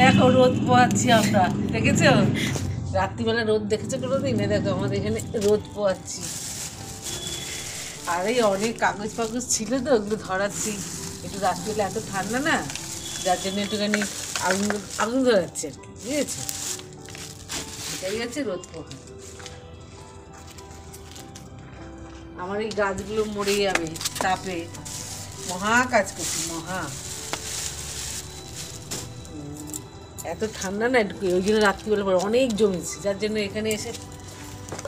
এখন রোদ পোয়াচ্ছি আমরা, দেখেছো? রাত্রিবেলা রোদ দেখেছো কোনোদিন? দেখো আমাদের এখানে রোদ পোয়াচ্ছি। আর এই অনেক কাগজ ফাগজ ছিল তো, ওগুলো ধরাচ্ছি। একটু রাত্রিবেলা এত ঠান্ডা না, যার জন্য একটুখানি আগুন আগুন ধরাচ্ছে আর কি, বুঝেছো? এটাই হচ্ছে রোদ পোহা। আমার এই গাছগুলো মরে যাবে তাপে, মহা কাজ করছি, মহা। এত ঠান্ডা না, একটু ওই জন্য রাত্রিবেলা পরে অনেক জমেছে, যার জন্য এখানে এসে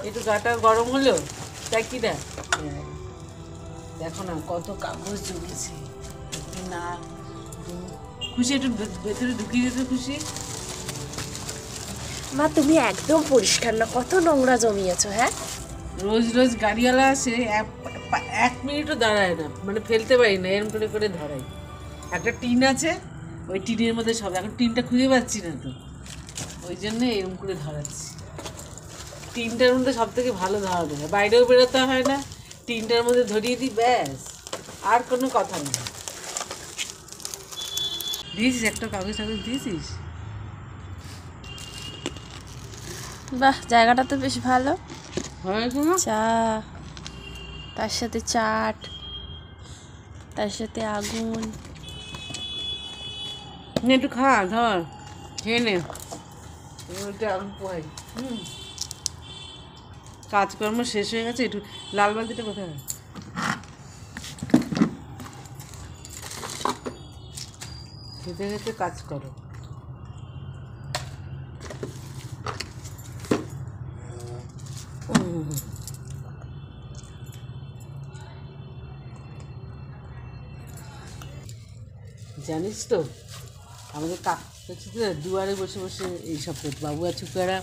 একটু গাটা গরম হলো, তাই কি না? দেখো না কত কাগজ জমেছে। না খুশি, একটু ভেতরে ঢুকিয়ে দিতে খুশি। মা তুমি একদম পরিষ্কার না, কত নোংরা জমিয়েছো। হ্যাঁ, রোজ রোজ গাড়িওয়ালা আসে, এক মিনিটও দাঁড়ায় না, মানে ফেলতে পারি না, এরম করে করে ধরাই। একটা টিন আছে, ওই টিনের মধ্যে সব, এখন টিনটা খুঁজে পাচ্ছি না তো, ওই জন্যে এরম করে ধরাচ্ছি। টিনটার মধ্যে সব থেকে ভালো ধরানো হয়, বাইরেও বেরোতে হয় না, টিনটার মধ্যে ধরিয়ে দিই, ব্যাস, আর কোনো কথা নেই। দিয়েছিস একটা কাগজ টাগজ দিয়েছিস? বাহ, জায়গাটা তো বেশ ভালো। হয় কোনো চা, তার সাথে চাট, তার সাথে আগুন। নে একটু খা, ধর খেয়ে নে, ওইটা আগুন পোহাই। কাজকর্ম শেষ হয়ে গেছে, একটু লাল বালতিটা কোথায়? খেতে খেতে কাজ করো। জানিস তো আমাদের দুয়ারে বসে বসে এইসব করতো, বাবু আর ছুকারা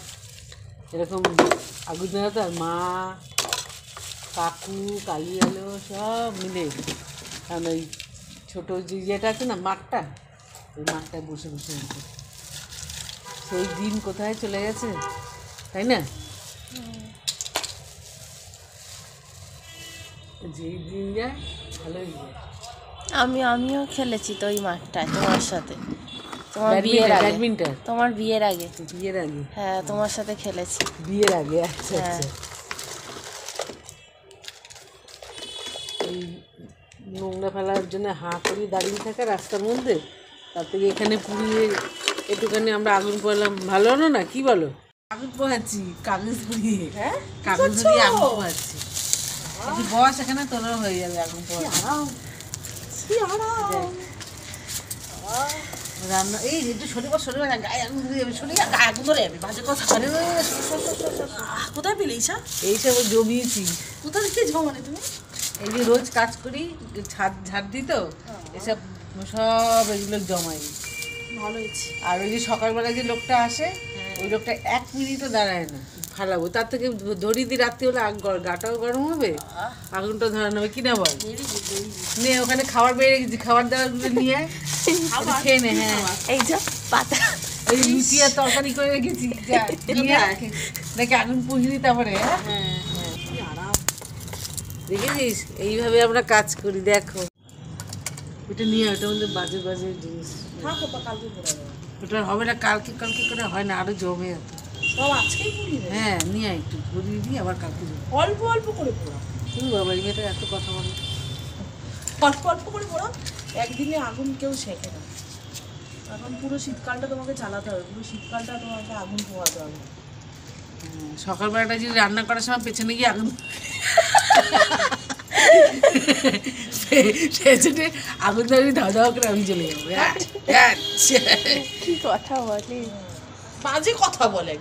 এরকম আগুন ধরাতো, আর মা কাকু কালি আলো সব মিলে, কারণ ওই ছোটো যে ইয়েটা আছে না, মাঠটা, ওই মাঠটায় বসে বসে হতো। সেই দিন কোথায় চলে গেছে, তাই না? যেই দিন যায় ভালোই যায়। আমিও খেলেছি তো ওই মাঠটায় তোমার সাথে, তোমার বিয়ের আগে। ব্যাডমিন্টন তোমার বিয়ের আগে। বিয়ের আগে? হ্যাঁ, তোমার সাথে খেলেছি বিয়ের আগে, আচ্ছা হ্যাঁ। আচ্ছা। এই নোংরা ফেলার জন্য হাঁ করে দাঁড়িয়ে থাকা রাস্তার মধ্যে, তার থেকে এখানে পুড়িয়ে একটুখানি আমরা আগুন পোহালাম, ভালো হলো না? কি বলো? আগুন পোহাচ্ছি কাগজ পুড়িয়ে, হ্যাঁ কাগজ দিয়ে আগুন পোহাচ্ছি। একটু বস এখানে, তোরও হয়ে যাবে আগুন পোহা। রান্না এই একটু শনিবার গায়ে আগুন ধরে যাবে, শনিবার গায়ে আগুন ধরে যাবে, বাজে কথা। কোথায় পেলে এইসব? এইসব জমিয়েছি। কোথা থেকে জমালে তুমি? এই যে রোজ কাজ করি, ঝাড় দিই তো, এসব সব এগুলো জমাই। ভালো হয়েছে। আর ওই যে সকালবেলা যে লোকটা আসে, ওই লোকটা এক মিনিটও দাঁড়ায় না, ফালাবো, তার থেকে ধরিয়ে দিই, রাত্রি হলে গাটাও গরম হবে, আগুনটা ধরানো হবে, কিনা বল? নে ওখানে খাবার বেড়ে গেছি, খাবার দাবারগুলো নিয়ে খেয়ে নে। হ্যাঁ, এই যে পাতা, এই লুচি আর তরকারি করে রেখেছি, নাকি আগুন পুষিয়ে দিই তারপরে। হ্যাঁ, দেখেছিস এইভাবে আমরা কাজ করি। দেখো এটা নিয়ে, ওটার মধ্যে বাজে বাজে জিনিস, ওটা হবে না, কালকে করে হয় না, আরো জমে যেত সব আজকেই পুড়িয়ে দেবে। হ্যাঁ, নিয়ে একটু ঘুরিয়ে দিই, আবার কালকে অল্প অল্প করে পোড়া, তুমি বাবা এই মেয়েটা এত কথা বলে। অল্প অল্প করে পোড়া, একদিনে আগুন কেউ শেখে না। এখন পুরো শীতকালটা তোমাকে চালাতে হবে, পুরো শীতকালটা তোমাকে আগুন পোহাতে হবে। সকালবেলাটা যদি রান্না করার সময় পেছনে গিয়ে আগুন পেছনে আগুন ধরে ধাওয়া ধাওয়া করে আমি চলে যাবো। কি কথা বলে, বাজে কথা বলে।